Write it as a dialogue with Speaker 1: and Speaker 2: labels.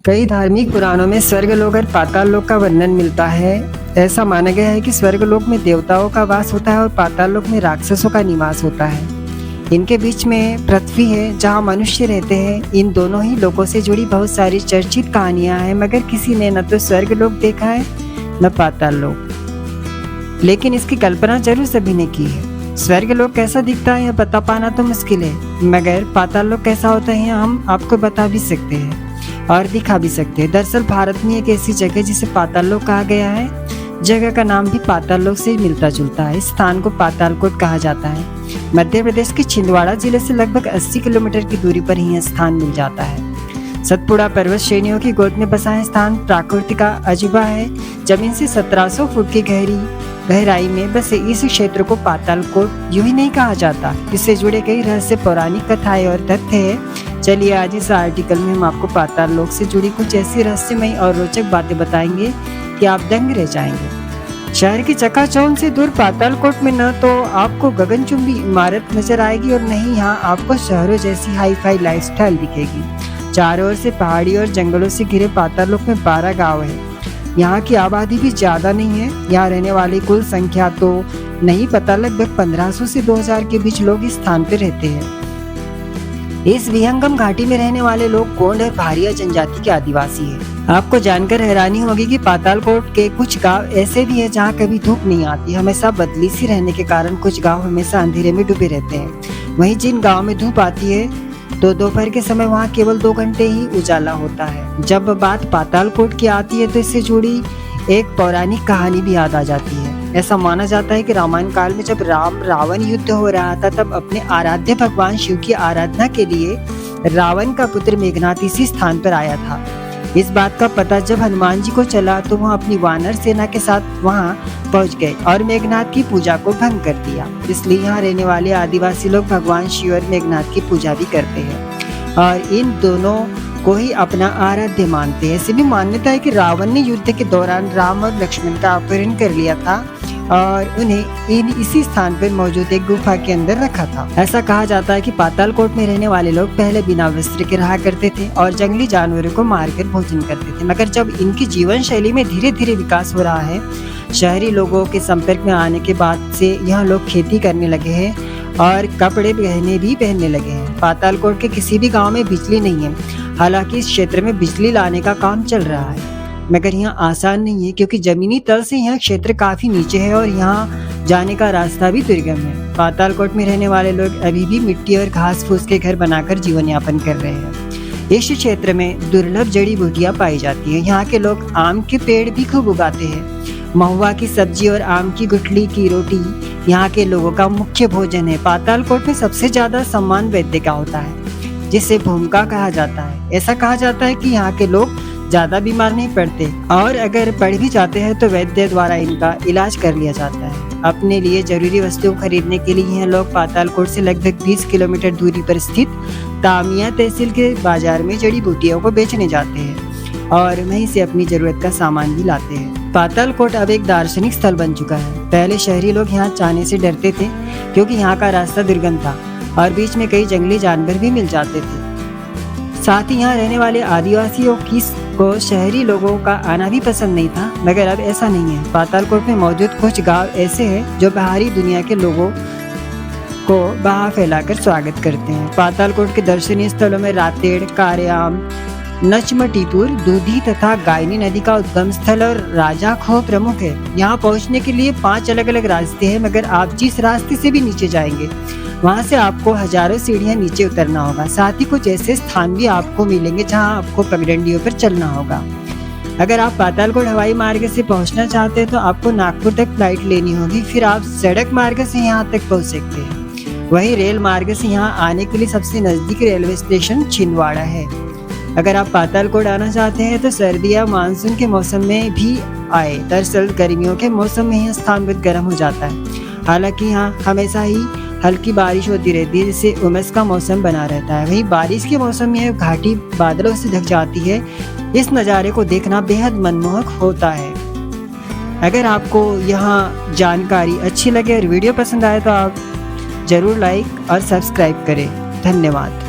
Speaker 1: कई धार्मिक पुराणों में स्वर्गलोक और पाताल लोक का वर्णन मिलता है। ऐसा माना गया है कि स्वर्गलोक में देवताओं का वास होता है और पाताल लोक में राक्षसों का निवास होता है। इनके बीच में पृथ्वी है जहाँ मनुष्य रहते हैं। इन दोनों ही लोकों से जुड़ी बहुत सारी चर्चित कहानियां हैं, मगर किसी ने न तो स्वर्गलोक देखा है न पाताल लोक, लेकिन इसकी कल्पना जरूर सभी ने की है। स्वर्गलोक कैसा दिखता है यह बता पाना तो मुश्किल है, मगर पाताल लोक कैसा होता है हम आपको बता भी सकते हैं और दिखा भी सकते हैं। दरअसल भारत में एक ऐसी जगह जिसे पाताल लोक कहा गया है। जगह का नाम भी पाताल लोक से मिलता जुलता है। इस स्थान को पातालकोट कहा जाता है। मध्य प्रदेश के छिंदवाड़ा जिले से लगभग 80 किलोमीटर की दूरी पर ही यह स्थान मिल जाता है। सतपुड़ा पर्वत श्रेणियों की गोद में बसा है स्थान प्रकृति का अजूबा है। जमीन से 1700 फुट की गहराई में बसे इस क्षेत्र को पातालकोट यूं ही नहीं कहा जाता। इससे जुड़े कई रहस्य, पौराणिक कथाएं और तथ्य है। चलिए आज इस आर्टिकल में हम आपको पाताल लोक से जुड़ी कुछ ऐसी रहस्यमयी और रोचक बातें बताएंगे कि आप दंग रह जाएंगे। शहर की चकाचौंध से दूर पातालकोट में न तो आपको गगनचुंबी इमारत नजर आएगी और न ही यहाँ आपको शहरों जैसी हाई फाई लाइफस्टाइल दिखेगी। चारों ओर से पहाड़ी और जंगलों से घिरे पाताल लोक में 12 गाँव है। यहाँ की आबादी भी ज्यादा नहीं है। यहाँ रहने वाली कुल संख्या तो नहीं पता, लगभग 1500 से 2000 के बीच लोग इस स्थान पर रहते हैं। इस विहंगम घाटी में रहने वाले लोग गोंड और भारिया जनजाति के आदिवासी हैं। आपको जानकर हैरानी होगी कि पातालकोट के कुछ गांव ऐसे भी हैं जहां कभी धूप नहीं आती। हमेशा बदली सी रहने के कारण कुछ गांव हमेशा अंधेरे में डूबे रहते हैं। वहीं जिन गांव में धूप आती है तो दोपहर के समय वहां केवल 2 घंटे ही उजाला होता है। जब बात पातालकोट की आती है तो इससे जुड़ी एक पौराणिक कहानी भी याद आ जाती है। ऐसा माना जाता है कि रामायण काल में जब राम रावण युद्ध हो रहा था, तब अपने आराध्य भगवान शिव की आराधना के लिए रावण का पुत्र मेघनाथ इसी स्थान पर आया था। इस बात का पता जब हनुमान जी को चला तो वह अपनी वानर सेना के साथ वहां पहुंच गए और मेघनाथ की पूजा को भंग कर दिया। इसलिए यहाँ रहने वाले आदिवासी लोग भगवान शिव और मेघनाथ की पूजा भी करते हैं और इन दोनों को ही अपना आराध्य मानते हैं। ऐसी भी मान्यता है कि रावण ने युद्ध के दौरान राम और लक्ष्मण का अपहरण कर लिया था और उन्हें इसी स्थान पर मौजूद एक गुफा के अंदर रखा था। ऐसा कहा जाता है कि पातालकोट में रहने वाले लोग पहले बिना वस्त्र के रहा करते थे और जंगली जानवरों को मारकर भोजन करते थे, मगर जब इनकी जीवन शैली में धीरे धीरे विकास हो रहा है, शहरी लोगों के संपर्क में आने के बाद से यहाँ लोग खेती करने लगे हैं और कपड़े गहने भी पहनने लगे हैं। पातालकोट के किसी भी गाँव में बिजली नहीं है। हालांकि इस क्षेत्र में बिजली लाने का काम चल रहा है, मगर यहाँ आसान नहीं है क्योंकि जमीनी तल से यह क्षेत्र काफी नीचे है और यहाँ जाने का रास्ता भी दुर्गम है। पातालकोट में रहने वाले लोग अभी भी मिट्टी और घास फूस के घर बनाकर जीवन यापन कर रहे हैं। इस क्षेत्र में दुर्लभ जड़ी बूटियां पाई जाती है। यहाँ के लोग आम के पेड़ भी खूब उगाते हैं। महुआ की सब्जी और आम की गुठली की रोटी यहाँ के लोगों का मुख्य भोजन है। पातालकोट में सबसे ज्यादा सम्मान वैद्य का होता है, जिसे भूमिका कहा जाता है। ऐसा कहा जाता है कि यहाँ के लोग ज्यादा बीमार नहीं पड़ते और अगर पड़ भी जाते हैं तो वैद्य द्वारा इनका इलाज कर लिया जाता है। अपने लिए जरूरी वस्तुओं खरीदने के लिए यह लोग पातालकोट से लगभग 20 किलोमीटर दूरी पर स्थित तामिया तहसील के बाजार में जड़ी बूटियों को बेचने जाते हैं और वहीं से अपनी जरूरत का सामान भी लाते हैं। पातालकोट अब एक दार्शनिक स्थल बन चुका है। पहले शहरी लोग यहाँ जाने से डरते थे क्योंकि यहाँ का रास्ता दुर्गम था और बीच में कई जंगली जानवर भी मिल जाते थे। साथ ही यहाँ रहने वाले आदिवासियों को शहरी लोगों का आना भी पसंद नहीं था, मगर अब ऐसा नहीं है। पातालकोट में मौजूद कुछ गांव ऐसे हैं जो बाहरी दुनिया के लोगों को बाहर फैलाकर स्वागत करते हैं। पातालकोट के दर्शनीय स्थलों में रातेड़, कारेआम, नचमटीपुर, दूधी तथा गायनी नदी का उद्गम स्थल और राजा खो प्रमुख है। यहाँ पहुँचने के लिए 5 अलग अलग रास्ते हैं, मगर आप जिस रास्ते से भी नीचे जाएंगे वहाँ से आपको हजारों सीढ़ियाँ नीचे उतरना होगा। साथ ही कुछ ऐसे स्थान भी आपको मिलेंगे जहाँ आपको पगडंडियों पर चलना होगा। अगर आप पातालकोट हवाई मार्ग से पहुँचना चाहते हैं तो आपको नागपुर तक फ्लाइट लेनी होगी, फिर आप सड़क मार्ग से यहाँ तक पहुँच सकते हैं। वहीं रेल मार्ग से यहाँ आने के लिए सबसे नजदीक रेलवे स्टेशन छिंदवाड़ा है। अगर आप पातालकोट आना चाहते हैं तो सर्दी या मानसून के मौसम में भी आए। दरअसल गर्मियों के मौसम में यह स्थान बहुत गर्म हो जाता है। हालांकि यहाँ हमेशा ही हल्की बारिश होती रहती है, जिससे उमस का मौसम बना रहता है। वहीं बारिश के मौसम में घाटी बादलों से ढक जाती है। इस नज़ारे को देखना बेहद मनमोहक होता है। अगर आपको यहाँ जानकारी अच्छी लगे और वीडियो पसंद आए तो आप जरूर लाइक और सब्सक्राइब करें। धन्यवाद।